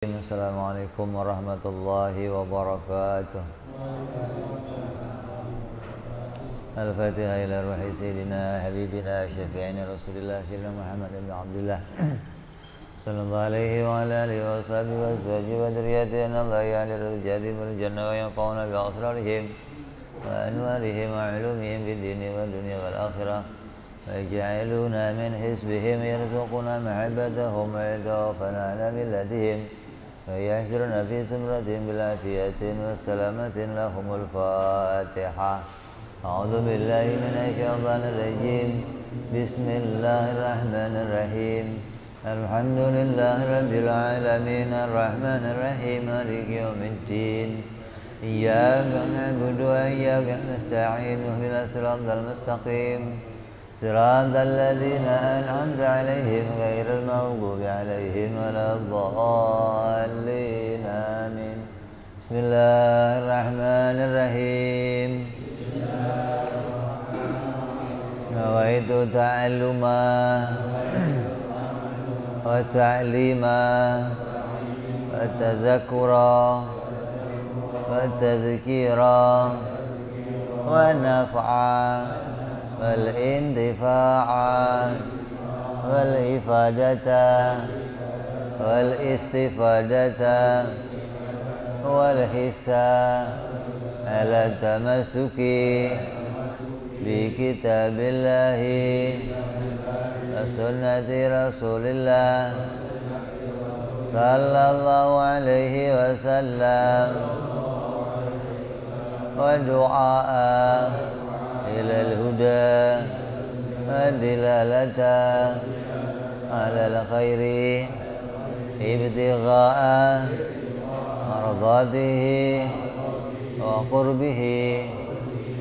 Assalamualaikum warahmatullahi wabarakatuh. Al-Fatihah ila ruhi sayyidina habibina syafi'ina Rasulillah sayyidina Muhammad ibn Abdullah sallallahu alaihi wa ala alihi wa sahbihi wa azwajihi wa dzurriyyatihi Allah ya'ala rijali wal jannah wa yanfa'una bi asrarihim wa anwarihim wa ulumihim fid dini wal dunya wal akhirah wa yaj'aluna min hisbihim yarzuquna mahabbatahum wa yadafana ala millatihim فيحشرنا في زمرتهم بالعافية والسلامة لهم الفاتحة. أعوذ بالله من الشيطان الرجيم. بسم الله الرحمن الرحيم. الحمد لله رب العالمين الرحمن الرحيم مالك يوم الدين. إياك نعبد وإياك نستعين اهدنا الصراط المستقيم صراط الذين أنعمت عليهم غير المغضوب عليهم ولا الضالين آمين. بسم الله الرحمن الرحيم. نويت تعلما وتعليما وتذكرا وتذكيرا ونفعا والانتفاع والإفادة والاستفادة والحث على التمسك بكتاب الله وسنة رسول الله صلى الله عليه وسلم ودعاء إلى الهدى والدلالة على الخير ابتغاء مرضاته وقربه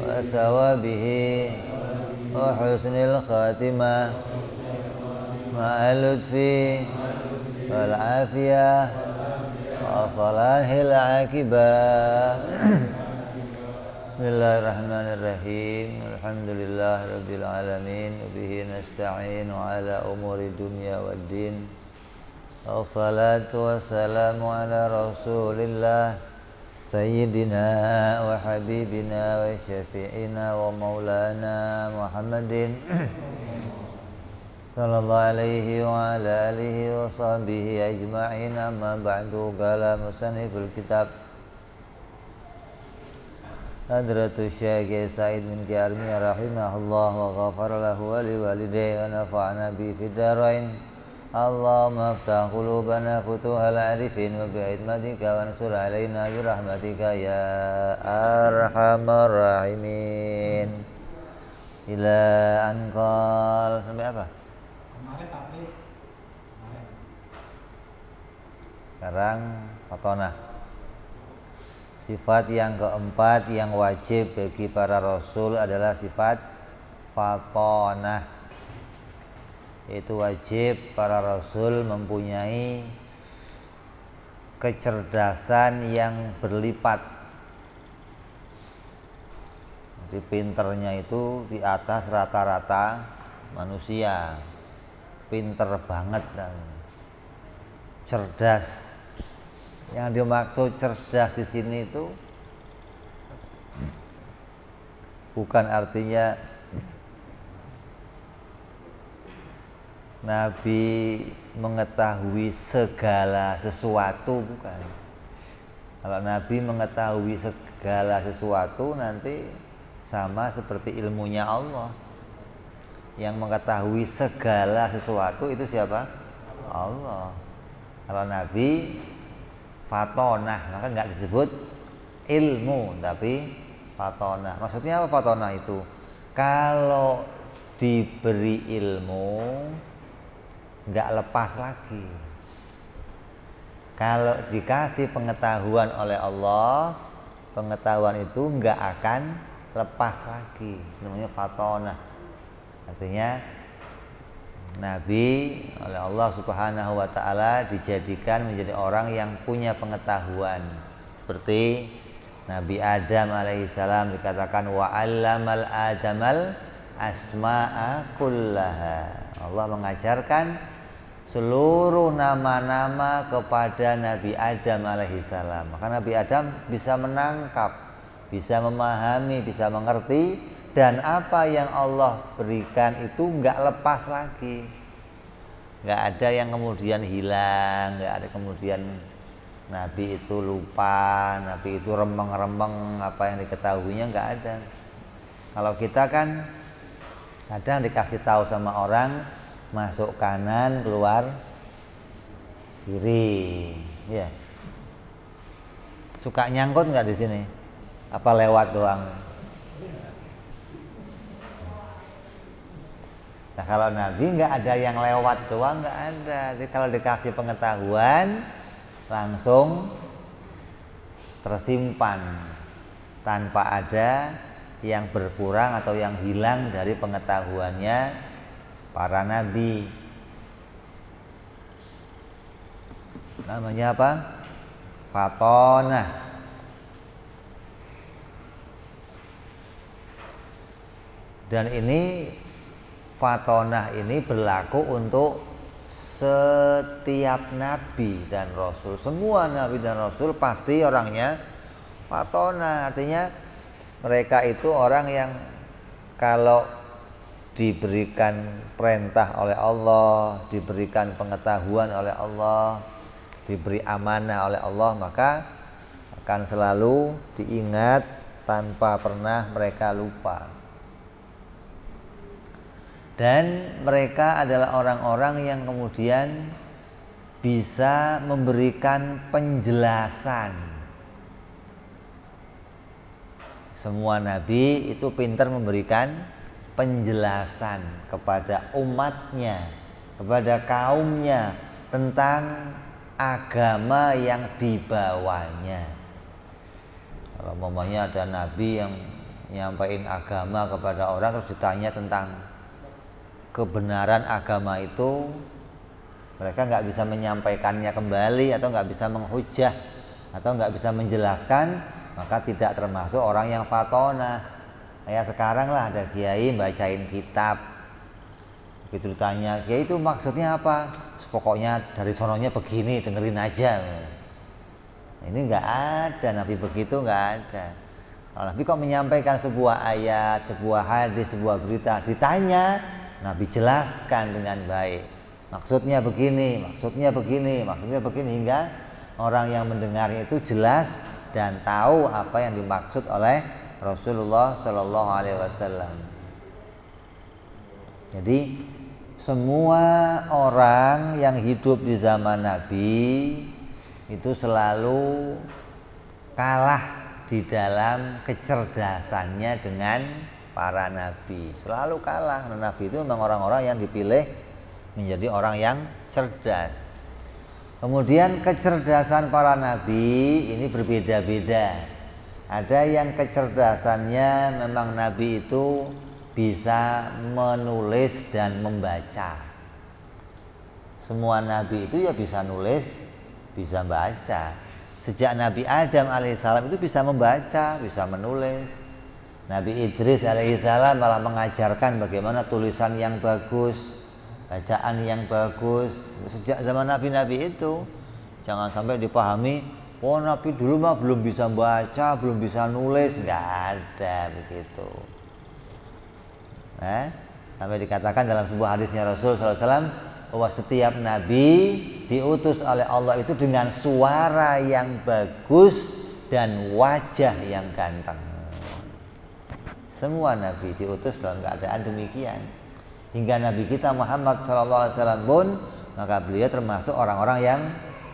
وثوابه وحسن الخاتمة مع اللطف والعافية وصلاح العاقبة. Bismillahirrahmanirrahim. Alhamdulillahirabbil alamin. Bihi nasta'inu ala umuri dunya waddin. Wassalatu wassalamu ala Rasulillah sayyidina wa habibina wa syafi'ina wa maulana Muhammadin sallallahu alaihi wa ala alihi wa sahbihi ajma'in. Amma ba'du. Qala musanniful kitab Hadratus Syekh Said bin Armi rahimahullah wa ghafara lahu wa liwalidayhi wa nafa'ana bi fid dharain. Allahumma aftah qulubana futuhal arifin wa bi'idmatika wa ansur alaina bi rahmatika ya arhamar rahimin. Ila anqal sampai apa? Sekarang fatonah. Sifat yang keempat yang wajib bagi para rasul adalah sifat fatonah. Itu wajib para rasul mempunyai kecerdasan yang berlipat. Jadi pinternya itu di atas rata-rata manusia. Pinter banget dan cerdas. Yang dimaksud cerdas di sini itu bukan artinya Nabi mengetahui segala sesuatu, bukan. Kalau Nabi mengetahui segala sesuatu nanti sama seperti ilmunya Allah. Yang mengetahui segala sesuatu itu siapa? Allah. Kalau Nabi fatonah, maka nggak disebut ilmu, tapi fatonah. Maksudnya apa fatonah itu? Kalau diberi ilmu, nggak lepas lagi. Kalau dikasih pengetahuan oleh Allah, pengetahuan itu nggak akan lepas lagi. Namanya fatonah. Artinya Nabi oleh Allah Subhanahu wa ta'ala dijadikan menjadi orang yang punya pengetahuan. Seperti Nabi Adam alaihissalam dikatakan wa 'allamal adamal asma'a kullaha. Allah mengajarkan seluruh nama-nama kepada Nabi Adam alaihissalam. Maka Nabi Adam bisa menangkap, bisa memahami, bisa mengerti, dan apa yang Allah berikan itu nggak lepas lagi, nggak ada yang kemudian hilang, nggak ada kemudian Nabi itu lupa, Nabi itu remeng-remeng apa yang diketahuinya, nggak ada. Kalau kita kan kadang dikasih tahu sama orang masuk kanan keluar kiri, ya suka nyangkut nggak di sini? Apa lewat doang? Nah kalau Nabi nggak ada yang lewat doang, nggak ada. Jadi kalau dikasih pengetahuan langsung tersimpan tanpa ada yang berkurang atau yang hilang dari pengetahuannya para nabi. Namanya apa? Fatonah. Dan ini fatonah ini berlaku untuk setiap nabi dan rasul. Semua nabi dan rasul pasti orangnya fatonah. Artinya mereka itu orang yang kalau diberikan perintah oleh Allah, diberikan pengetahuan oleh Allah, diberi amanah oleh Allah, maka akan selalu diingat tanpa pernah mereka lupa. Dan mereka adalah orang-orang yang kemudian bisa memberikan penjelasan. Semua nabi itu pintar memberikan penjelasan kepada umatnya, kepada kaumnya tentang agama yang dibawanya. Kalau umpamanya ada nabi yang nyampaikan agama kepada orang terus ditanya tentang kebenaran agama itu, mereka nggak bisa menyampaikannya kembali atau nggak bisa menghujah atau nggak bisa menjelaskan, maka tidak termasuk orang yang fatonah. Kayak sekarang lah ada kiai bacain kitab, begitu ditanya kiai itu maksudnya apa, pokoknya dari sononya begini, dengerin aja. Ini nggak ada, nabi begitu nggak ada. Kalau nabi kok menyampaikan sebuah ayat, sebuah hadis, sebuah berita, ditanya nabi jelaskan dengan baik, maksudnya begini, maksudnya begini, maksudnya begini, hingga orang yang mendengarnya itu jelas dan tahu apa yang dimaksud oleh Rasulullah Shallallahu Alaihi Wasallam. Jadi semua orang yang hidup di zaman Nabi itu selalu kalah di dalam kecerdasannya dengan para nabi, selalu kalah. Nabi itu memang orang-orang yang dipilih menjadi orang yang cerdas. Kemudian kecerdasan para nabi ini berbeda-beda. Ada yang kecerdasannya memang nabi itu bisa menulis dan membaca. Semua nabi itu ya bisa nulis, bisa baca. Sejak Nabi Adam alaihissalam itu bisa membaca, bisa menulis. Nabi Idris alaihissalam malah mengajarkan bagaimana tulisan yang bagus, bacaan yang bagus. Sejak zaman nabi-nabi itu jangan sampai dipahami, oh nabi dulu mah belum bisa baca, belum bisa nulis, nggak ada begitu. Sampai dikatakan dalam sebuah hadisnya Rasul SAW bahwa setiap nabi diutus oleh Allah itu dengan suara yang bagus dan wajah yang ganteng. Semua nabi diutus dalam keadaan demikian. Hingga Nabi kita Muhammad SAW pun, maka beliau termasuk orang-orang yang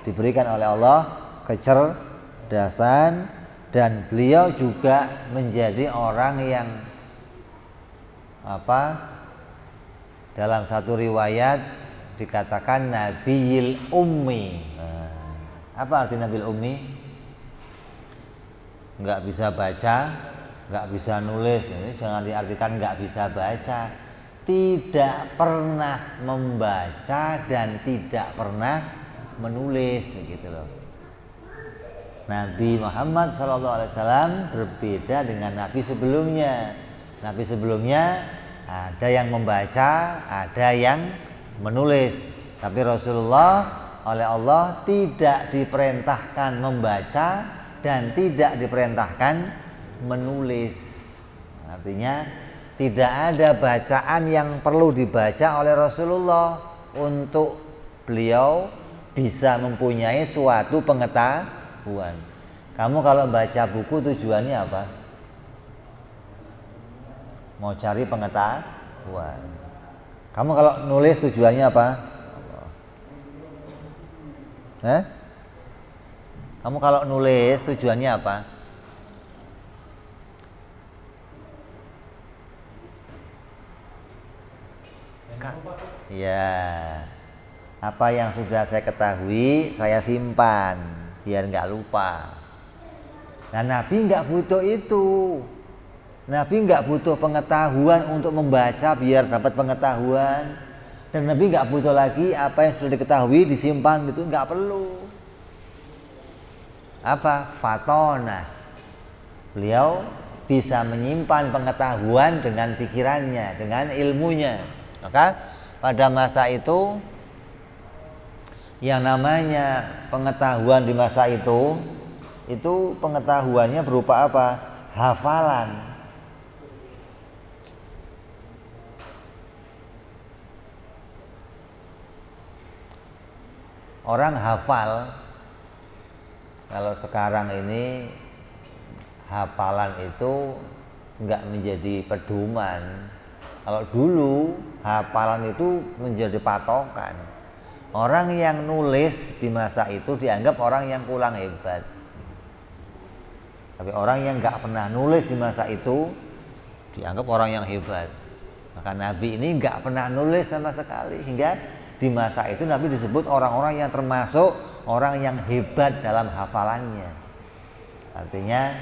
diberikan oleh Allah kecerdasan, dan beliau juga menjadi orang yang dalam satu riwayat dikatakan Nabiyil Ummi. Apa arti Nabiyil Ummi? Nggak bisa baca, nggak bisa nulis. Ini jangan diartikan nggak bisa baca, tidak pernah membaca dan tidak pernah menulis, begitu loh. Nabi Muhammad SAW berbeda dengan nabi sebelumnya. Nabi sebelumnya ada yang membaca, ada yang menulis. Tapi Rasulullah oleh Allah tidak diperintahkan membaca dan tidak diperintahkan menulis. Artinya tidak ada bacaan yang perlu dibaca oleh Rasulullah untuk beliau bisa mempunyai suatu pengetahuan. Kamu kalau baca buku tujuannya apa? Mau cari pengetahuan. Kamu kalau nulis tujuannya apa? Kamu kalau nulis tujuannya apa? Ya, apa yang sudah saya ketahui saya simpan biar nggak lupa. Nah, Nabi nggak butuh itu. Nabi nggak butuh pengetahuan untuk membaca biar dapat pengetahuan. Dan Nabi nggak butuh lagi apa yang sudah diketahui disimpan, itu nggak perlu. Apa? Fatona. Beliau bisa menyimpan pengetahuan dengan pikirannya, dengan ilmunya. Maka pada masa itu yang namanya pengetahuan di masa itu pengetahuannya berupa apa? Hafalan. Orang hafal. Kalau sekarang ini hafalan itu enggak menjadi pedoman. Kalau dulu hafalan itu menjadi patokan. Orang yang nulis di masa itu dianggap orang yang kurang hebat. Tapi orang yang nggak pernah nulis di masa itu dianggap orang yang hebat. Maka Nabi ini nggak pernah nulis sama sekali, hingga di masa itu Nabi disebut orang-orang yang termasuk orang yang hebat dalam hafalannya. Artinya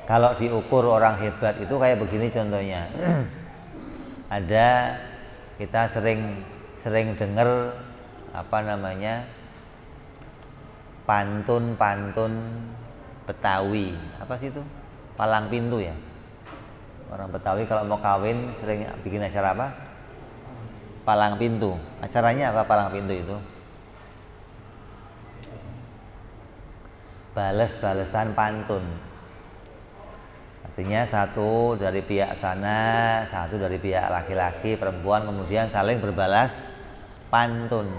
kalau diukur orang hebat itu kayak begini contohnya. Ada, kita sering dengar pantun Betawi. Apa sih itu? Palang pintu ya. Orang Betawi kalau mau kawin sering bikin acara apa? Palang pintu. Acaranya apa palang pintu itu? Bales-balesan pantun. Artinya satu dari pihak sana, satu dari pihak laki-laki, perempuan, kemudian saling berbalas pantun,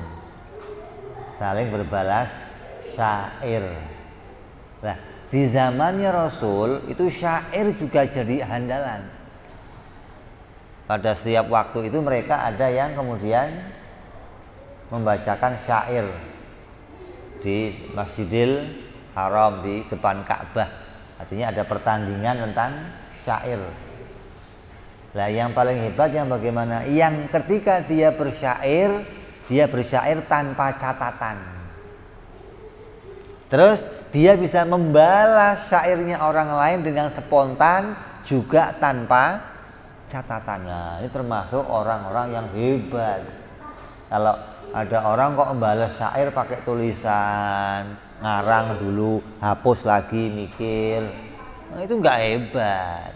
saling berbalas syair. Nah, di zamannya Rasul itu syair juga jadi andalan. Pada setiap waktu itu mereka ada yang kemudian membacakan syair di Masjidil Haram, di depan Ka'bah. Artinya ada pertandingan tentang syair. Lah yang paling hebat yang bagaimana? Yang ketika dia bersyair tanpa catatan. Terus dia bisa membalas syairnya orang lain dengan spontan juga tanpa catatan. Nah, ini termasuk orang-orang yang hebat. Kalau ada orang kok membalas syair pakai tulisan, ngarang dulu, hapus lagi, mikir, nah, itu nggak hebat.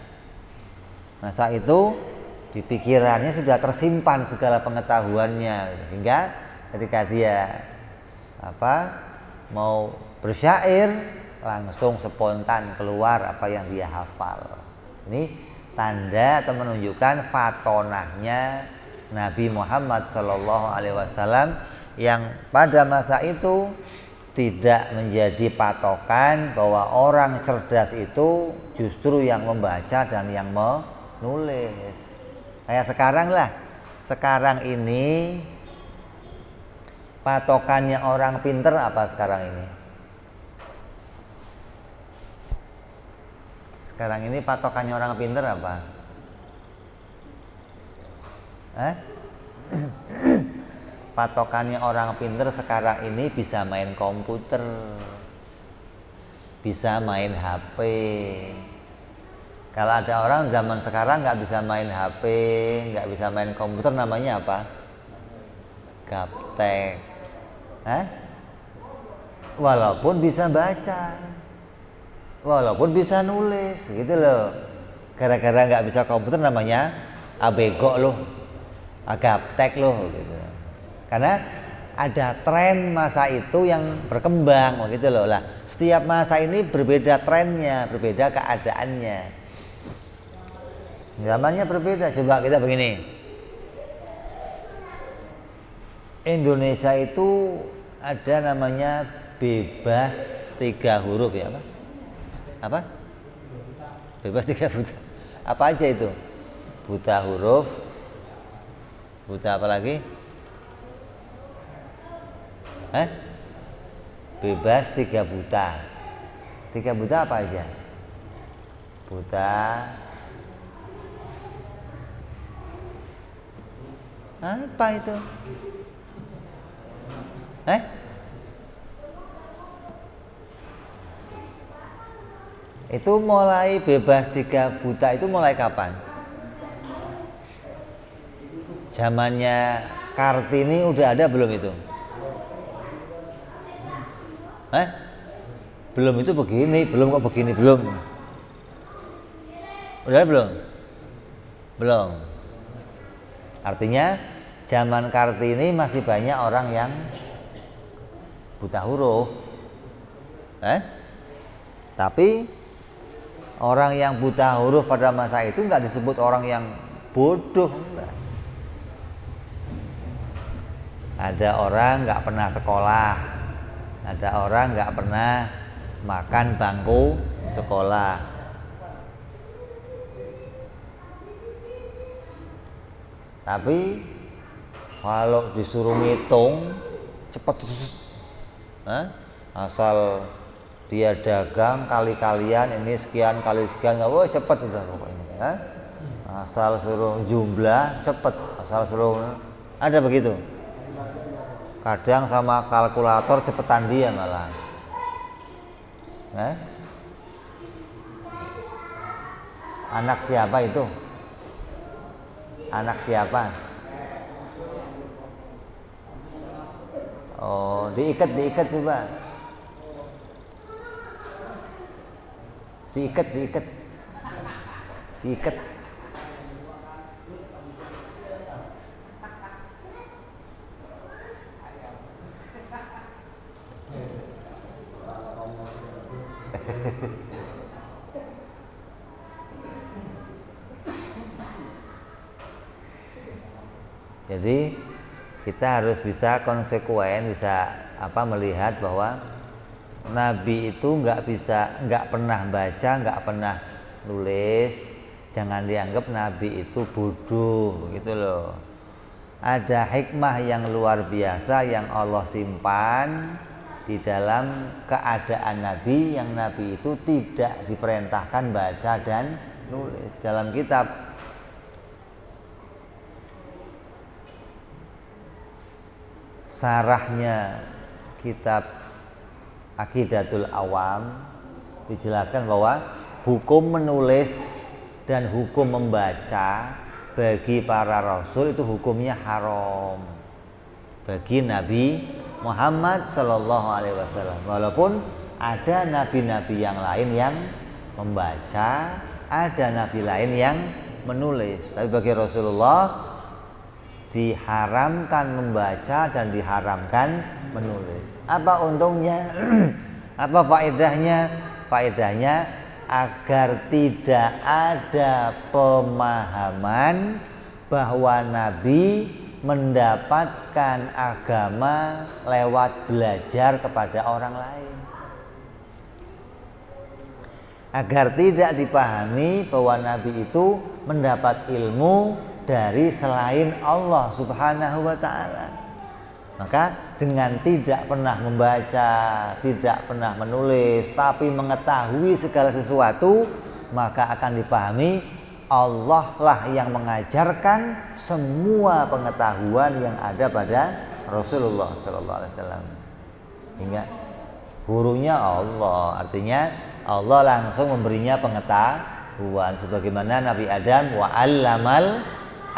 Masa itu di pikirannya sudah tersimpan segala pengetahuannya, sehingga ketika dia mau bersyair langsung spontan keluar apa yang dia hafal. Ini tanda atau menunjukkan fatonahnya Nabi Muhammad SAW yang pada masa itu tidak menjadi patokan bahwa orang cerdas itu justru yang membaca dan yang menulis. Kayak sekarang lah. Sekarang ini patokannya orang pinter apa sekarang ini? Sekarang ini patokannya orang pinter apa? Patokannya orang pinter sekarang ini bisa main komputer, bisa main HP. Kalau ada orang zaman sekarang nggak bisa main HP, nggak bisa main komputer, namanya apa? Gaptek. Walaupun bisa baca, walaupun bisa nulis, gitu loh. Gara-gara nggak bisa komputer namanya abego loh, gaptek loh, gitu. Karena ada tren masa itu yang berkembang begitu loh. Lah, setiap masa ini berbeda trennya, berbeda keadaannya. Zamannya berbeda. Coba kita begini. Indonesia itu ada namanya bebas 3 huruf ya, apa? Apa? Bebas 3 buta. Apa aja itu? Buta huruf. Buta apa lagi? Bebas 3 buta. 3 buta apa aja? Buta apa itu? Itu mulai bebas 3 buta itu mulai kapan? Zamannya Kartini udah ada belum itu? Belum, itu begini, belum kok begini, belum. Udah belum? Belum. Artinya zaman Kartini masih banyak orang yang buta huruf. Tapi orang yang buta huruf pada masa itu nggak disebut orang yang bodoh, enggak. Ada orang nggak pernah sekolah, ada orang nggak pernah makan bangku sekolah. Tapi kalau disuruh ngitung cepet, asal dia dagang kali-kalian ini sekian kali sekian, wah cepet udah pokoknya. Asal suruh jumlah cepet, asal suruh ada begitu. Kadang sama kalkulator cepetan dia malah. Anak siapa itu? Anak siapa? Oh, diikat coba. Diikat. Jadi kita harus bisa konsekuen, bisa melihat bahwa Nabi itu nggak pernah baca, nggak pernah nulis. Jangan dianggap Nabi itu bodoh, gitu loh. Ada hikmah yang luar biasa yang Allah simpan di dalam keadaan Nabi, yang Nabi itu tidak diperintahkan baca dan nulis. Dalam kitab sarahnya kitab Aqidatul Awam dijelaskan bahwa hukum menulis dan hukum membaca bagi para rasul itu hukumnya haram. Bagi Nabi Muhammad Sallallahu Alaihi Wasallam, walaupun ada nabi-nabi yang lain yang membaca, ada nabi lain yang menulis, tapi bagi Rasulullah diharamkan membaca dan diharamkan menulis. Apa untungnya? Apa faedahnya? Faedahnya agar tidak ada pemahaman bahwa Nabi mendapatkan agama lewat belajar kepada orang lain. Agar tidak dipahami bahwa Nabi itu mendapat ilmu dari selain Allah Subhanahu wa ta'ala. Maka dengan tidak pernah membaca, tidak pernah menulis, tapi mengetahui segala sesuatu, maka akan dipahami Allah lah yang mengajarkan semua pengetahuan yang ada pada Rasulullah Sallallahu Alaihi Wasallam. Hingga gurunya Allah, artinya Allah langsung memberinya pengetahuan. Sebagaimana Nabi Adam, wa 'allamal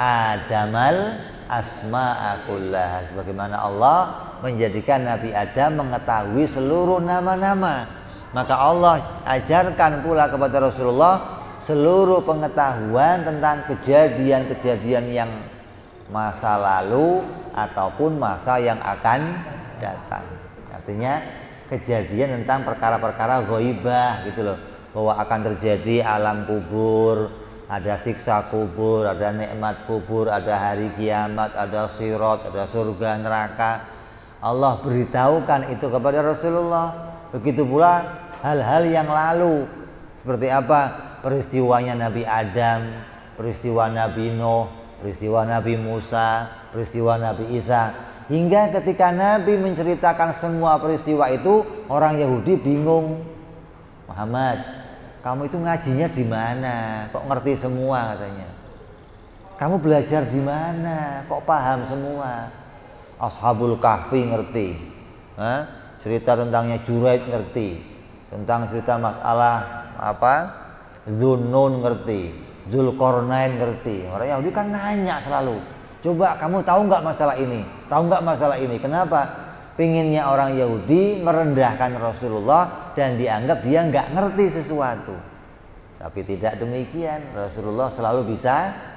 Adamal asma'a kullaha, sebagaimana Allah menjadikan Nabi Adam mengetahui seluruh nama-nama, maka Allah ajarkan pula kepada Rasulullah seluruh pengetahuan tentang kejadian-kejadian yang masa lalu ataupun masa yang akan datang. Artinya kejadian tentang perkara-perkara ghaibah gitu loh, bahwa akan terjadi alam kubur, ada siksa kubur, ada nikmat kubur, ada hari kiamat, ada sirat, ada surga neraka. Allah beritahukan itu kepada Rasulullah. Begitu pula hal-hal yang lalu, seperti apa peristiwanya Nabi Adam, peristiwa Nabi Nuh, peristiwa Nabi Musa, peristiwa Nabi Isa. Hingga ketika Nabi menceritakan semua peristiwa itu, orang Yahudi bingung. Muhammad, kamu itu ngajinya di mana? Kok ngerti semua katanya? Kamu belajar di mana? Kok paham semua? Ashabul Kahfi ngerti, cerita tentangnya Juraid ngerti, tentang cerita masalah apa Dzun-Nun ngerti, Zulkarnain ngerti. Orang Yahudi kan nanya selalu, coba kamu tahu nggak masalah ini? Tahu nggak masalah ini? Kenapa? Pinginnya orang Yahudi merendahkan Rasulullah dan dianggap dia nggak ngerti sesuatu. Tapi tidak demikian, Rasulullah selalu bisa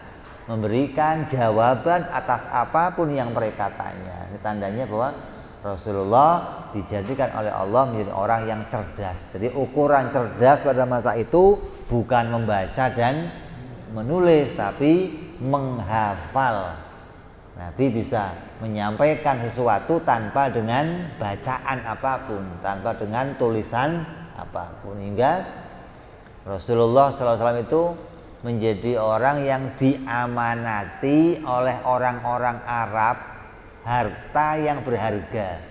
memberikan jawaban atas apapun yang mereka tanya. Ini tandanya bahwa Rasulullah dijadikan oleh Allah menjadi orang yang cerdas. Jadi ukuran cerdas pada masa itu bukan membaca dan menulis, tapi menghafal. Nabi bisa menyampaikan sesuatu tanpa dengan bacaan apapun, tanpa dengan tulisan apapun, hingga Rasulullah SAW itu menjadi orang yang diamanati oleh orang-orang Arab harta yang berharga,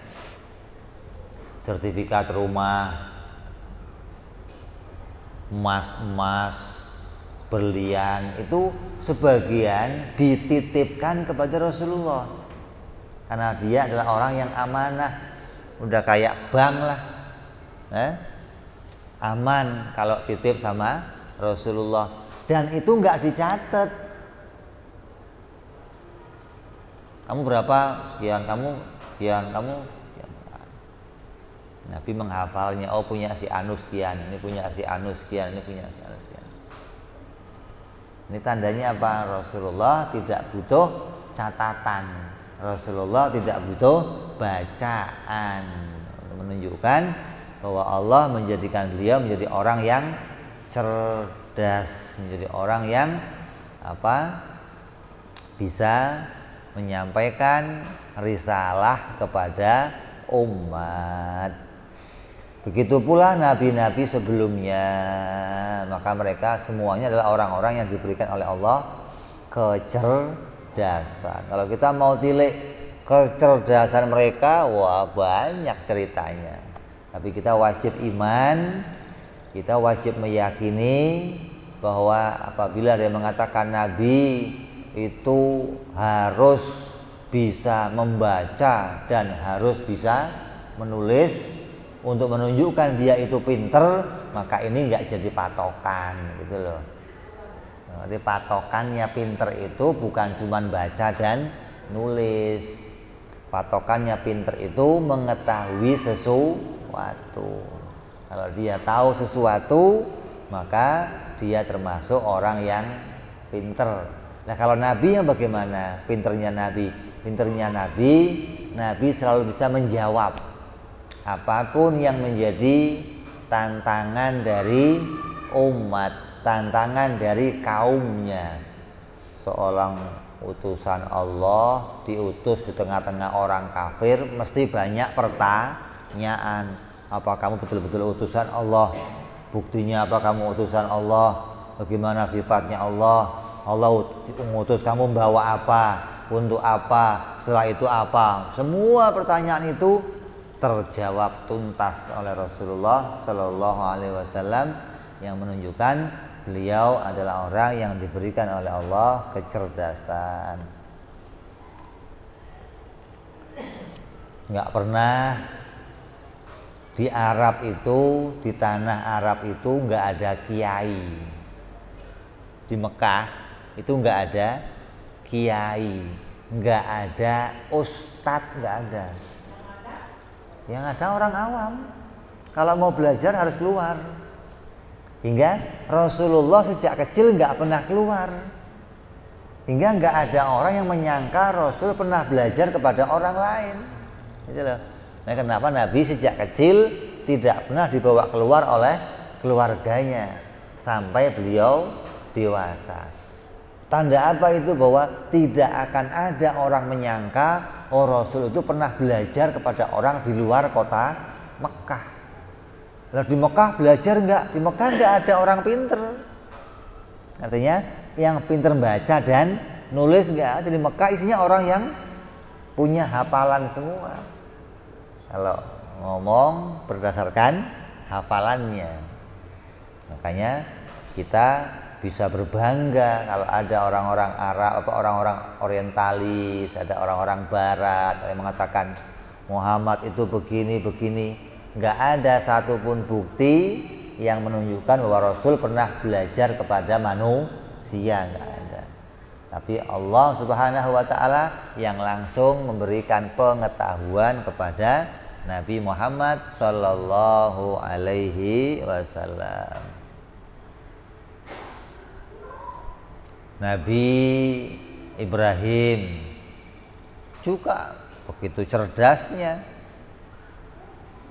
sertifikat rumah, emas-emas, berlian, itu sebagian dititipkan kepada Rasulullah karena dia adalah orang yang amanah, udah kayak bank lah, aman kalau titip sama Rasulullah. Dan itu nggak dicatat, kamu berapa sekian, kamu sekian, kamu sekian. Nabi menghafalnya, oh punya si Anu sekian, ini punya si Anu sekian, ini punya si Anu sekian. Ini tandanya apa? Rasulullah tidak butuh catatan, Rasulullah tidak butuh bacaan, menunjukkan bahwa Allah menjadikan beliau menjadi orang yang cerdas, menjadi orang yang bisa menyampaikan risalah kepada umat. Begitu pula nabi-nabi sebelumnya, maka mereka semuanya adalah orang-orang yang diberikan oleh Allah kecerdasan. Kalau kita mau tilik kecerdasan mereka, wah banyak ceritanya. Tapi kita wajib iman, kita wajib meyakini bahwa apabila dia mengatakan Nabi itu harus bisa membaca dan harus bisa menulis untuk menunjukkan dia itu pinter, maka ini nggak jadi patokan gitu loh. Jadi patokannya pinter itu bukan cuma baca dan nulis. Patokannya pinter itu mengetahui sesuatu. Kalau dia tahu sesuatu, maka dia termasuk orang yang pinter. Nah kalau Nabi yang bagaimana? Pinternya Nabi. Pinternya Nabi, Nabi selalu bisa menjawab apapun yang menjadi tantangan dari umat, tantangan dari kaumnya. Seorang utusan Allah diutus di tengah-tengah orang kafir, mesti banyak pertanyaan. Apa kamu betul-betul utusan Allah? Buktinya apa kamu utusan Allah? Bagaimana sifatnya Allah? Allah mengutus kamu membawa apa? Untuk apa? Setelah itu apa? Semua pertanyaan itu terjawab tuntas oleh Rasulullah Sallallahu Alaihi Wasallam, yang menunjukkan beliau adalah orang yang diberikan oleh Allah kecerdasan. Nggak pernah di Arab itu, di tanah Arab itu nggak ada kiai. Di Mekah itu nggak ada kiai, nggak ada ustadz, nggak ada. Yang ada orang awam. Kalau mau belajar harus keluar. Hingga Rasulullah sejak kecil nggak pernah keluar. Hingga nggak ada orang yang menyangka Rasul pernah belajar kepada orang lain. Gitu loh. Nah, kenapa Nabi sejak kecil tidak pernah dibawa keluar oleh keluarganya sampai beliau dewasa. Tanda apa itu? Bahwa tidak akan ada orang menyangka Rasul itu pernah belajar kepada orang di luar kota Mekah. Lalu di Mekah belajar enggak? Di Mekah enggak ada orang pinter. Artinya yang pinter baca dan nulis enggak ada. Di Mekah isinya orang yang punya hafalan semua. Kalau ngomong berdasarkan hafalannya. Makanya kita bisa berbangga kalau ada orang-orang Arab atau orang-orang orientalis, ada orang-orang barat yang mengatakan Muhammad itu begini. Nggak ada satupun bukti yang menunjukkan bahwa Rasul pernah belajar kepada manusia, nggak ada. Tapi Allah Subhanahu wa Ta'ala yang langsung memberikan pengetahuan kepada Nabi Muhammad Sallallahu Alaihi Wasallam. Nabi Ibrahim juga begitu cerdasnya,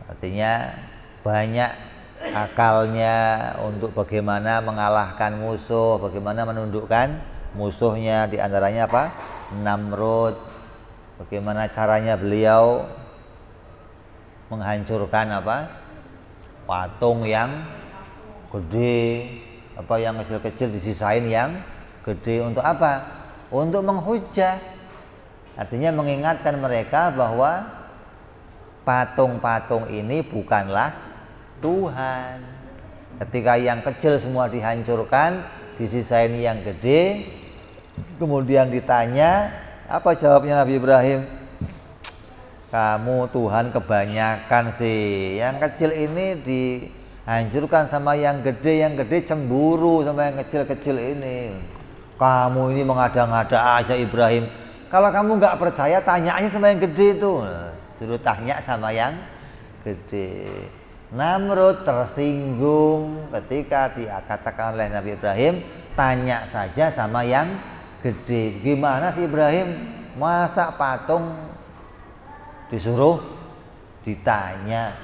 artinya banyak akalnya untuk bagaimana mengalahkan musuh, bagaimana menundukkan musuhnya, di antaranya apa? Namrud. Bagaimana caranya beliau menghancurkan apa? Patung yang gede, apa yang kecil-kecil disisain yang gede. Untuk apa? Untuk menghujah, artinya mengingatkan mereka bahwa patung-patung ini bukanlah Tuhan. Ketika yang kecil semua dihancurkan, disisain yang gede, kemudian ditanya, apa jawabnya Nabi Ibrahim? Kamu Tuhan kebanyakan sih, yang kecil ini dihancurkan sama yang gede cemburu sama yang kecil-kecil ini. Kamu ini mengada-ngada aja Ibrahim. Kalau kamu nggak percaya, tanya aja sama yang gede itu. Suruh tanya sama yang gede. Namrud tersinggung ketika dikatakan oleh Nabi Ibrahim, tanya saja sama yang gede. Gimana sih Ibrahim? Masa patung disuruh ditanya?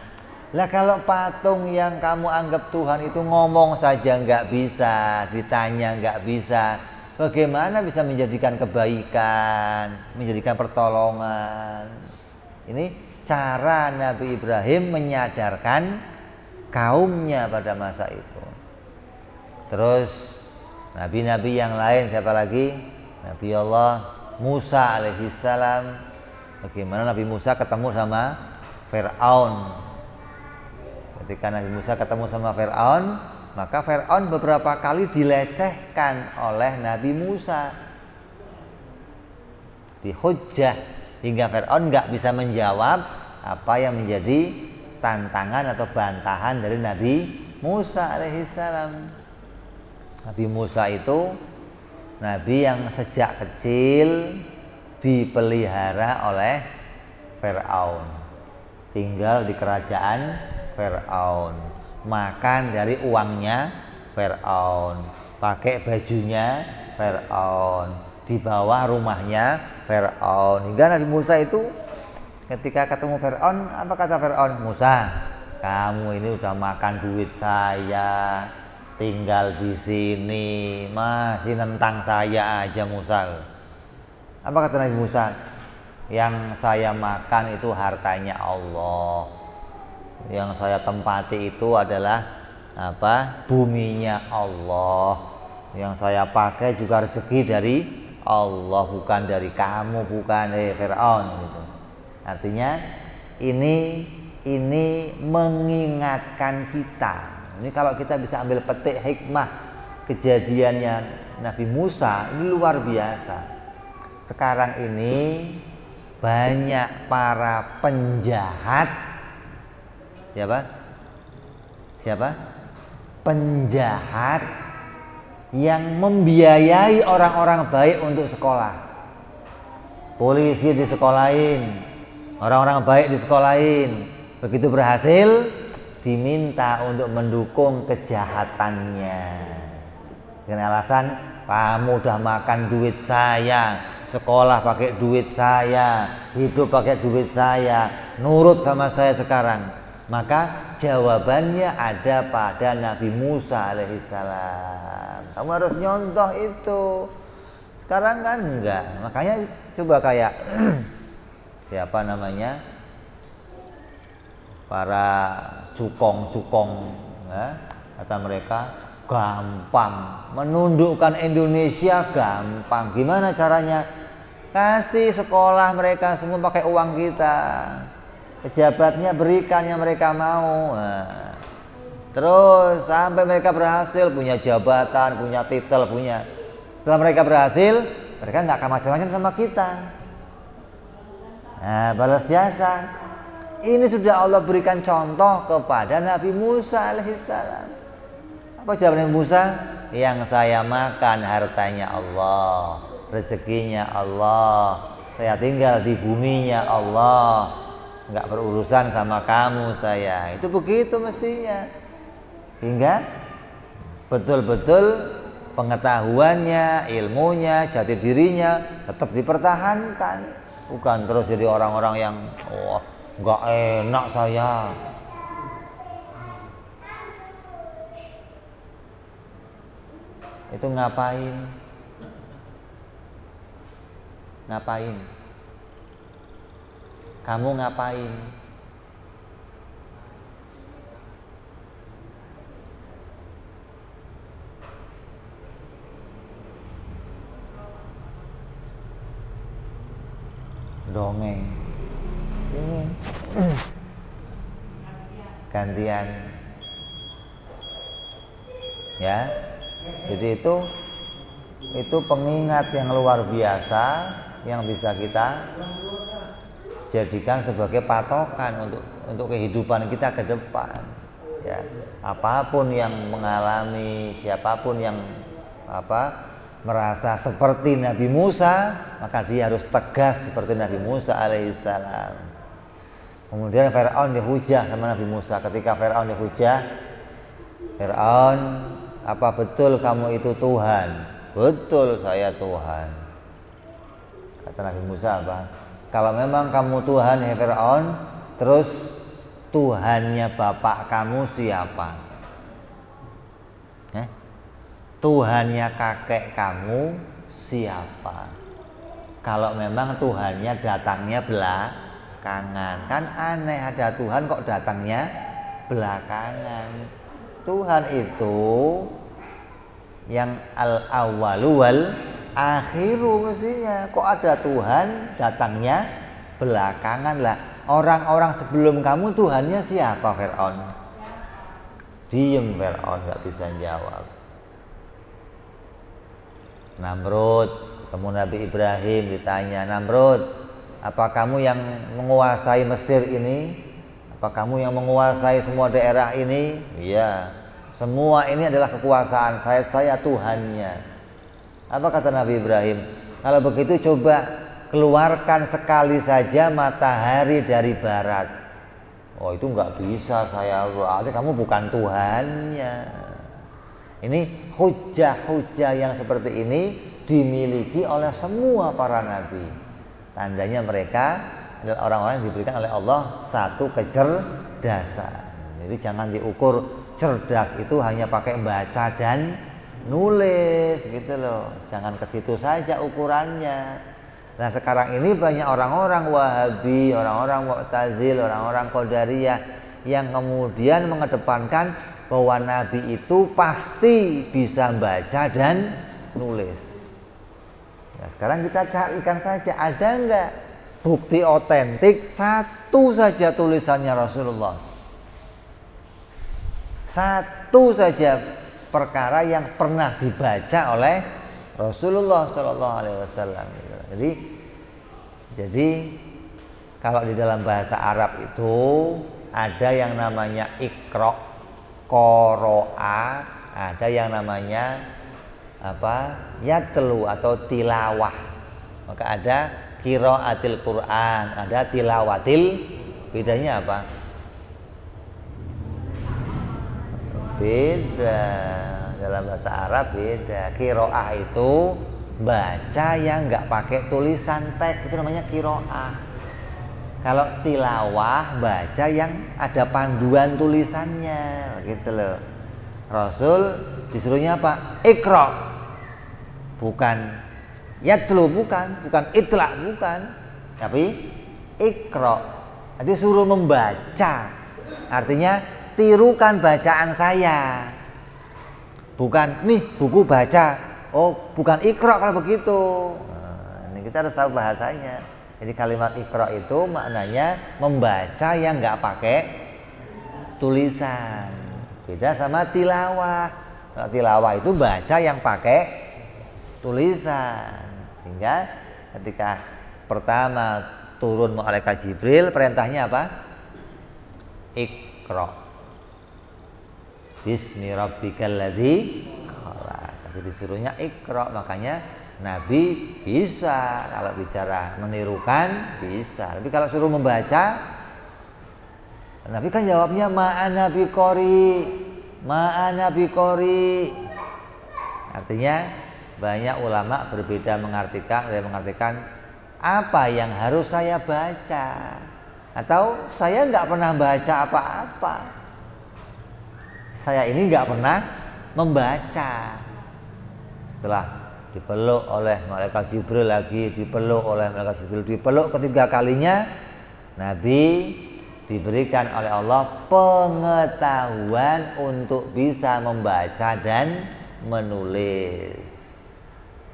Lah kalau patung yang kamu anggap Tuhan itu ngomong saja nggak bisa, ditanya nggak bisa, bagaimana bisa menjadikan kebaikan, menjadikan pertolongan? Ini cara Nabi Ibrahim menyadarkan kaumnya pada masa itu. Terus nabi-nabi yang lain siapa lagi? Nabi Allah Musa alaihissalam. Bagaimana Nabi Musa ketemu sama Fir'aun? Ketika Nabi Musa ketemu sama Fir'aun, maka Fir'aun beberapa kali dilecehkan oleh Nabi Musa, dihujah, hingga Fir'aun nggak bisa menjawab apa yang menjadi tantangan atau bantahan dari Nabi Musa alaihissalam. Nabi Musa itu Nabi yang sejak kecil dipelihara oleh Fir'aun, tinggal di kerajaan Fir'aun, makan dari uangnya Fir'aun, pakai bajunya Fir'aun, di bawah rumahnya Fir'aun. Hingga Nabi Musa itu ketika ketemu Fir'aun, apa kata Fir'aun? Musa, kamu ini udah makan duit saya, tinggal di sini, masih nentang saya aja Musa. Apa kata Nabi Musa? Yang saya makan itu hartanya Allah, yang saya tempati itu adalah apa? Buminya Allah, yang saya pakai juga rezeki dari Allah, bukan dari kamu, bukan Fir'aun gitu. Artinya ini mengingatkan kita. Ini kalau kita bisa ambil petik hikmah kejadiannya Nabi Musa, ini luar biasa. Sekarang ini banyak para penjahat. Siapa? Penjahat yang membiayai orang-orang baik untuk sekolah. Polisi disekolahin, orang-orang baik disekolahin. Begitu berhasil, diminta untuk mendukung kejahatannya dengan alasan Kamu udah makan duit saya, sekolah pakai duit saya, hidup pakai duit saya, nurut sama saya sekarang. Maka jawabannya ada pada Nabi Musa alaihissalam. Kamu harus nyontoh itu. Sekarang kan enggak. Makanya coba kayak siapa namanya, para cukong-cukong, ya, kata mereka gampang menundukkan Indonesia, gampang. Gimana caranya? Kasih sekolah mereka semua pakai uang kita, pejabatnya berikan yang mereka mau. Nah, terus sampai mereka berhasil punya jabatan, punya titel, punya. Setelah mereka berhasil, mereka nggak akan macam-macam sama kita. Nah, balas jasa. Ini sudah Allah berikan contoh kepada Nabi Musa alaihissalam. Apa jawaban Nabi Musa? Yang saya makan hartanya Allah, rezekinya Allah, saya tinggal di buminya Allah, nggak berurusan sama kamu saya. Itu begitu mestinya. Hingga betul-betul pengetahuannya, ilmunya, jati dirinya tetap dipertahankan. Bukan terus jadi orang-orang yang nggak enak saya. Itu ngapain? Ngapain? Kamu ngapain? Dongeng. Sini. Gantian. Ya. Jadi itu pengingat yang luar biasa yang bisa kita jadikan sebagai patokan untuk kehidupan kita ke depan. Ya, apapun yang mengalami, siapapun yang merasa seperti Nabi Musa, maka dia harus tegas seperti Nabi Musa alaihissalam. Kemudian Fir'aun dihujah sama Nabi Musa. Ketika Fir'aun dihujah, Fir'aun, apa betul kamu itu Tuhan? Betul, saya Tuhan. Kata Nabi Musa apa? Kalau memang kamu Tuhan ya Fir'aun, terus Tuhannya bapak kamu siapa? Tuhannya kakek kamu siapa? Kalau memang Tuhannya datangnya belakangan, kan aneh, ada Tuhan kok datangnya belakangan. Tuhan itu yang al-awwalu wal akhiru mestinya. Kok ada Tuhan datangnya belakangan lah? Orang-orang sebelum kamu Tuhannya siapa? Fir'aun. Diem Fir'aun, nggak bisa jawab. Namrud, ketemu Nabi Ibrahim, ditanya, Namrud, apa kamu yang menguasai Mesir ini? Apa kamu yang menguasai semua daerah ini? Iya, semua ini adalah kekuasaan saya Tuhannya. Apa kata Nabi Ibrahim? Kalau begitu coba keluarkan sekali saja matahari dari barat. Oh, itu nggak bisa saya, berarti kamu bukan Tuhannya. Ini hujah-hujah yang seperti ini dimiliki oleh semua para nabi. Tandanya mereka adalah orang-orang yang diberikan oleh Allah satu kecerdasan. Jadi jangan diukur cerdas itu hanya pakai baca dan nulis gitu loh. Jangan ke situ saja ukurannya. Nah, sekarang ini banyak orang-orang Wahabi, orang-orang Mu'tazil, orang-orang Qadariyah yang kemudian mengedepankan bahwa Nabi itu pasti bisa baca dan nulis. Nah, sekarang kita carikan saja, ada enggak bukti otentik satu saja tulisannya Rasulullah? Satu saja perkara yang pernah dibaca oleh Rasulullah Shallallahu Alaihi Wasallam. Jadi kalau di dalam bahasa Arab itu ada yang namanya iqra, qoro'a, ada yang namanya yatlu atau tilawah. Maka ada qiraatil Quran, ada tilawatil. Bedanya apa? Beda. dalam bahasa Arab beda. Qiraah itu baca yang nggak pakai tulisan teks, itu namanya qiraah. Kalau tilawah baca yang ada panduan tulisannya, gitu loh. Rasul disuruhnya apa? Iqra. Bukan yatlu, bukan itlaq, bukan. Tapi iqra. Jadi suruh membaca. Artinya tirukan bacaan saya. Bukan nih buku baca. Oh, bukan iqra kalau begitu. Nah, ini kita harus tahu bahasanya. Jadi kalimat iqra itu maknanya membaca yang nggak pakai tulisan. Beda sama tilawah. Kalau tilawah itu baca yang pakai tulisan. Sehingga ketika pertama turun malaikat Jibril, perintahnya apa? Iqra. Bismi rabbikal ladzi khalaq. Jadi disuruhnya iqra, makanya Nabi bisa kalau bicara menirukan bisa. Tapi kalau suruh membaca, Nabi kan jawabnya ma'ana biqori. Artinya banyak ulama berbeda mengartikan apa yang harus saya baca, atau saya nggak pernah baca apa-apa. Saya ini nggak pernah membaca. Setelah dipeluk oleh malaikat Jibril lagi, dipeluk ketiga kalinya, Nabi diberikan oleh Allah pengetahuan untuk bisa membaca dan menulis.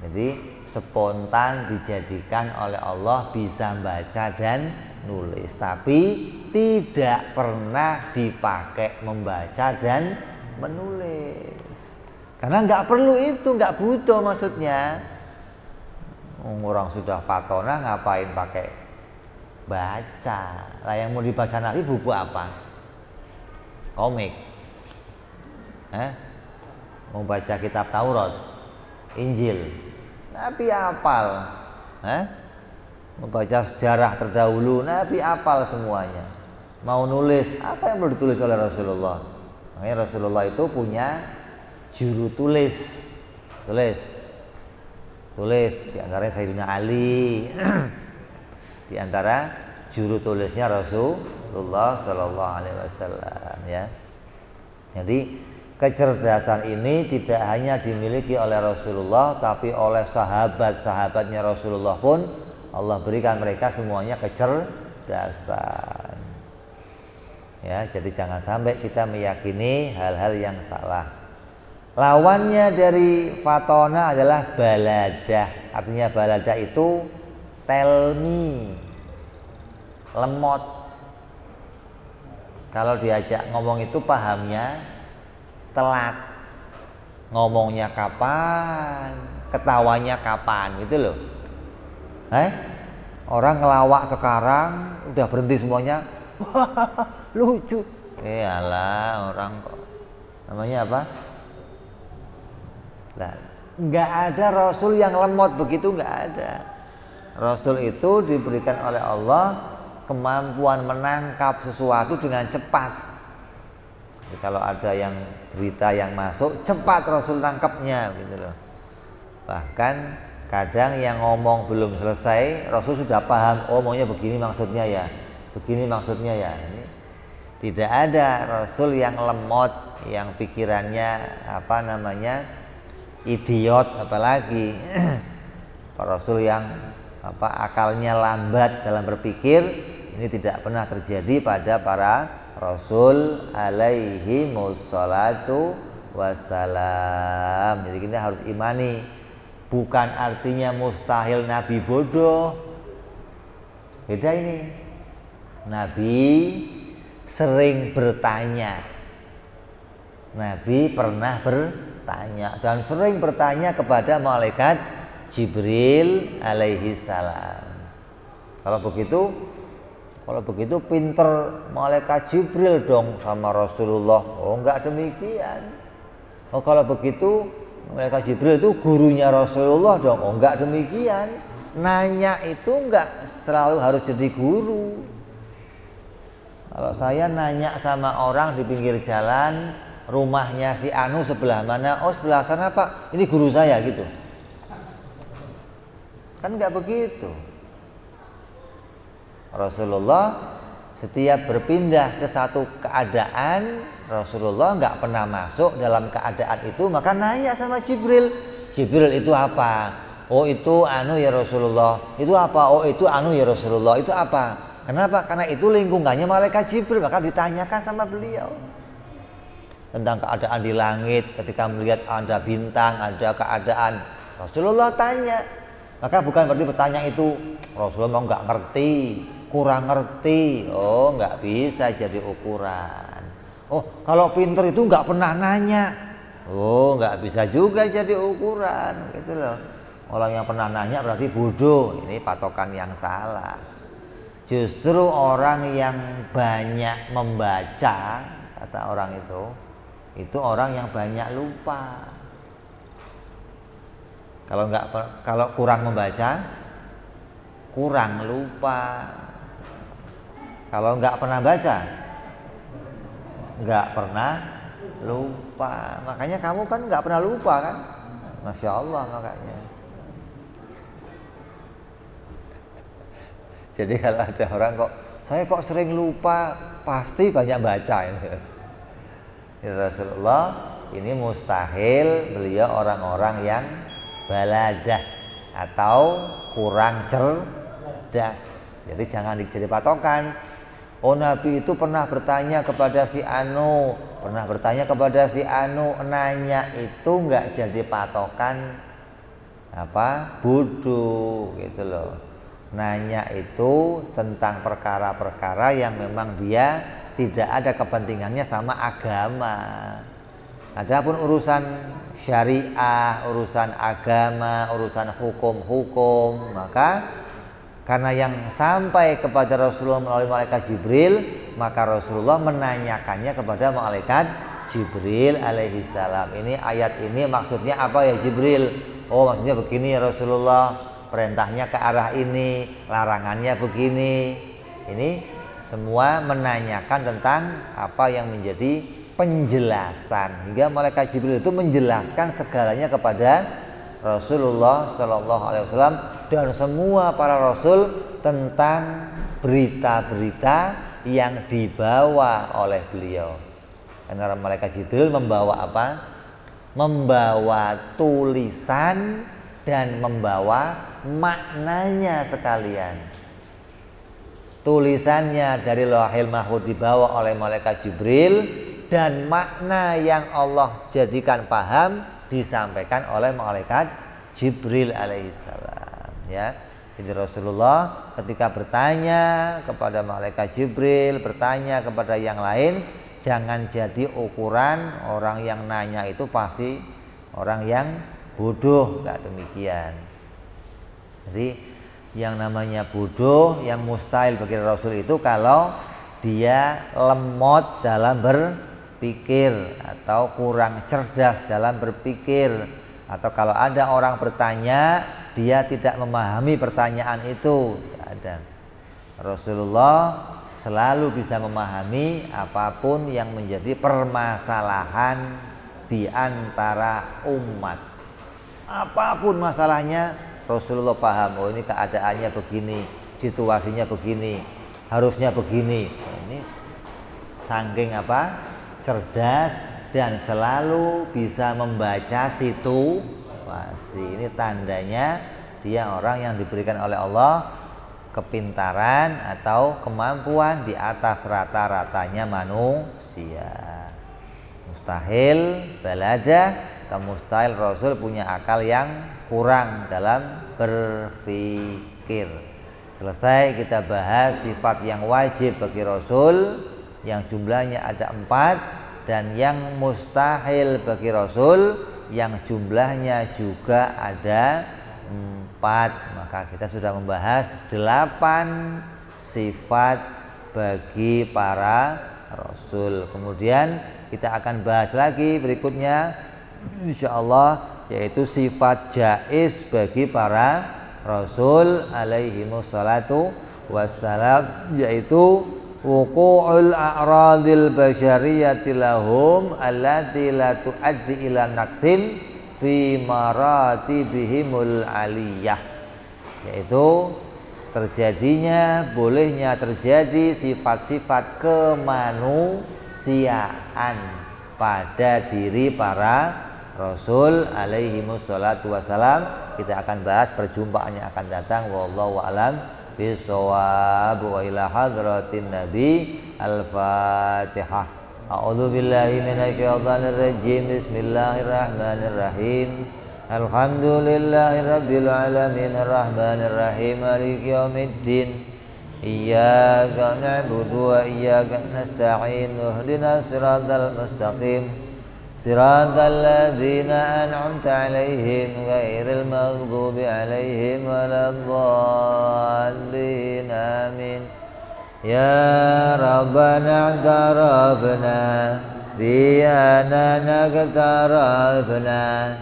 Jadi spontan dijadikan oleh Allah bisa baca dan nulis, tapi tidak pernah dipakai membaca dan menulis. Karena nggak perlu itu, nggak butuh maksudnya. Orang sudah fatona ngapain pakai baca? Lah yang mau dibaca Nabi buku apa? Komik. Mau baca kitab Taurat, Injil, Nabi hafal. Membaca sejarah terdahulu, Nabi hafal semuanya. Mau nulis, apa yang perlu ditulis oleh Rasulullah? Makanya Rasulullah itu punya juru tulis. Di antaranya Sayyidina Ali. Di antara juru tulisnya Rasulullah Sallallahu Alaihi Wasallam, ya. Jadi kecerdasan ini tidak hanya dimiliki oleh Rasulullah, tapi oleh sahabat-sahabatnya Rasulullah pun Allah berikan mereka semuanya kecerdasan. Ya, jadi jangan sampai kita meyakini hal-hal yang salah. Lawannya dari fatona adalah baladah. Artinya baladah itu telmi, lemot. Kalau diajak ngomong itu pahamnya telat. Ngomongnya kapan, ketawanya kapan, gitu loh. Orang ngelawak sekarang udah berhenti semuanya. Lucu. Iyalah, orang kok namanya apa? Nah, nggak ada Rasul yang lemot begitu, nggak ada. Rasul itu diberikan oleh Allah kemampuan menangkap sesuatu dengan cepat. Jadi kalau ada yang berita yang masuk, cepat Rasul tangkapnya, gitu loh. Bahkan kadang yang ngomong belum selesai, Rasul sudah paham. Oh, maunya begini maksudnya ya, begini maksudnya ya. Ini tidak ada Rasul yang lemot, yang pikirannya idiot, apalagi Rasul yang akalnya lambat dalam berpikir. Ini tidak pernah terjadi pada para Rasul alaihi wassalatu wassalam. Jadi kita harus imani, bukan artinya mustahil Nabi bodoh. Beda ini. Nabi sering bertanya. Nabi pernah bertanya dan sering bertanya kepada malaikat Jibril alaihi salam. Kalau begitu pinter malaikat Jibril dong sama Rasulullah. Oh, enggak demikian. Oh, kalau begitu malaikat Jibril itu gurunya Rasulullah dong. Oh, enggak demikian. Nanya itu enggak selalu harus jadi guru. Kalau saya nanya sama orang di pinggir jalan, rumahnya si Anu sebelah mana? Oh sebelah sana Pak, ini guru saya gitu. Kan nggak begitu. Rasulullah setiap berpindah ke satu keadaan, Rasulullah nggak pernah masuk dalam keadaan itu, maka nanya sama Jibril. Jibril itu apa? Oh itu anu ya Rasulullah. Itu apa? Oh itu anu ya Rasulullah. Itu apa? Kenapa? Karena itu lingkungannya malaikat Jibril, maka ditanyakan sama beliau tentang keadaan di langit. Ketika melihat ada bintang, ada keadaan, Rasulullah tanya. Maka bukan berarti bertanya itu Rasulullah mau nggak ngerti, kurang ngerti. Oh nggak bisa jadi ukuran. Oh kalau pinter itu nggak pernah nanya. Oh nggak bisa juga jadi ukuran gitu loh. Orang yang pernah nanya berarti bodoh. Ini patokan yang salah. Justru orang yang banyak membaca, kata orang itu orang yang banyak lupa. Kalau kurang membaca, kurang lupa. Kalau nggak pernah baca, nggak pernah lupa. Makanya kamu kan nggak pernah lupa kan? Masya Allah makanya. Jadi kalau ada orang saya kok sering lupa, pasti banyak baca ini. Ya Rasulullah ini mustahil beliau orang-orang yang baladah atau kurang cerdas. Jadi jangan jadi patokan. Oh Nabi itu pernah bertanya kepada si Anu, pernah bertanya kepada si Anu. Nanya itu nggak jadi patokan bodoh gitu loh. Nanya itu tentang perkara-perkara yang memang dia tidak ada kepentingannya sama agama. Adapun urusan syariah, urusan agama, urusan hukum-hukum, maka karena yang sampai kepada Rasulullah melalui malaikat Jibril, maka Rasulullah menanyakannya kepada malaikat Jibril alaihi salam. Ini ayat ini maksudnya apa ya Jibril? Oh maksudnya begini ya Rasulullah. Perintahnya ke arah ini, larangannya begini. Ini semua menanyakan tentang apa yang menjadi penjelasan, hingga malaikat Jibril itu menjelaskan segalanya kepada Rasulullah Shallallahu Alaihi Wasallam dan semua para rasul tentang berita-berita yang dibawa oleh beliau. Karena malaikat Jibril membawa apa? Membawa tulisan dan membawa maknanya sekalian. Tulisannya dari Lauhil Mahfuz dibawa oleh malaikat Jibril, dan makna yang Allah jadikan paham disampaikan oleh malaikat Jibril alaihissalam. Ya, jadi Rasulullah ketika bertanya kepada malaikat Jibril, bertanya kepada yang lain, jangan jadi ukuran orang yang nanya itu pasti orang yang bodoh, nggak demikian. Jadi yang namanya bodoh, yang mustahil bagi Rasul itu kalau dia lemot dalam berpikir atau kurang cerdas dalam berpikir, atau kalau ada orang bertanya dia tidak memahami pertanyaan itu. Ada. Rasulullah selalu bisa memahami apapun yang menjadi permasalahan di antara umat. Apapun masalahnya Rasulullah paham. Oh ini keadaannya begini, situasinya begini, harusnya begini. Ini saking cerdas dan selalu bisa membaca situasi. Ini tandanya dia orang yang diberikan oleh Allah kepintaran atau kemampuan di atas rata-ratanya manusia. Mustahil baladah atau mustahil Rasul punya akal yang kurang dalam berpikir. Selesai kita bahas sifat yang wajib bagi Rasul yang jumlahnya ada 4, dan yang mustahil bagi Rasul yang jumlahnya juga ada 4. Maka kita sudah membahas 8 sifat bagi para Rasul. Kemudian kita akan bahas lagi berikutnya insyaallah, yaitu sifat jaiz bagi para Rasul alaihi wassalatu wassalam, yaitu wuqu'ul a'radil basyariyati lahum allati la tuaddi ila naqsin fi maratibihimul aliyah, yaitu terjadinya, bolehnya terjadi sifat-sifat kemanusiaan pada diri para Rasul alaihimussalatu wassalam. Kita akan bahas, perjumpaan yang akan datang. Wallahu a'lam bishawab. Wa ila hadratin nabi. Al-Fatihah. A'udzu billahi minasyaitonir rajim. Bismillahirrahmanirrahim. Alhamdulillahi rabbil alamin arrahmanir rahim maliki yaumiddin. Iyyaka na'budu wa iyyaka nasta'in. Ihdinas siratal mustaqim. Siratal ladzina an'amta 'alaihim ghairil maghdubi 'alaihim waladdallin. Amin. Ya Rabbana i'tarafna bi annana i'tarafna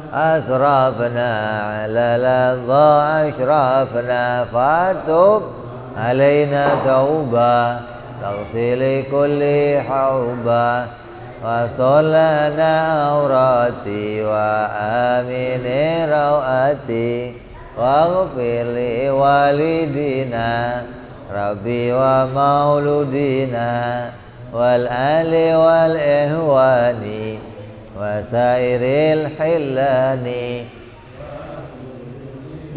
asrafna 'ala ladha ashrafna fatub 'alaina tauba taghfir kulli hauba wastolana aurati wa amini rawati waghfir li walidina rabbi wa mauludina wal ali wal ihwani wasairil hillani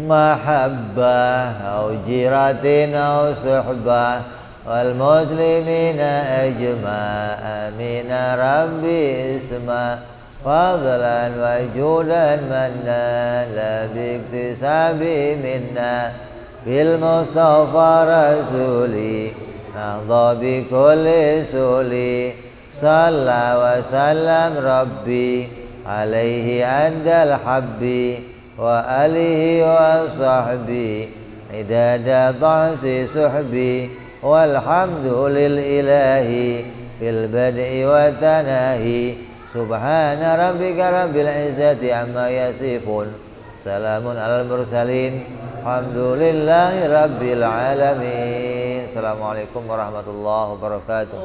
mahabbah au jiratin au suhbah wal muslimina ajma amina rabbi isma fadlan wa judan manna la biktisabi minna bil mustafa rasuli nahda bi kulli suli salla wa sallam rabbi alaihi andal habbi wa alihi wa sahbi idada ta'si suhbi walhamdulil ilahi fil bad'i wa tanahi subhana rabbika rabbil izzati amma yasifun salamun alal mursalin alhamdulillahi rabbil alamin. Assalamualaikum warahmatullahi wabarakatuh.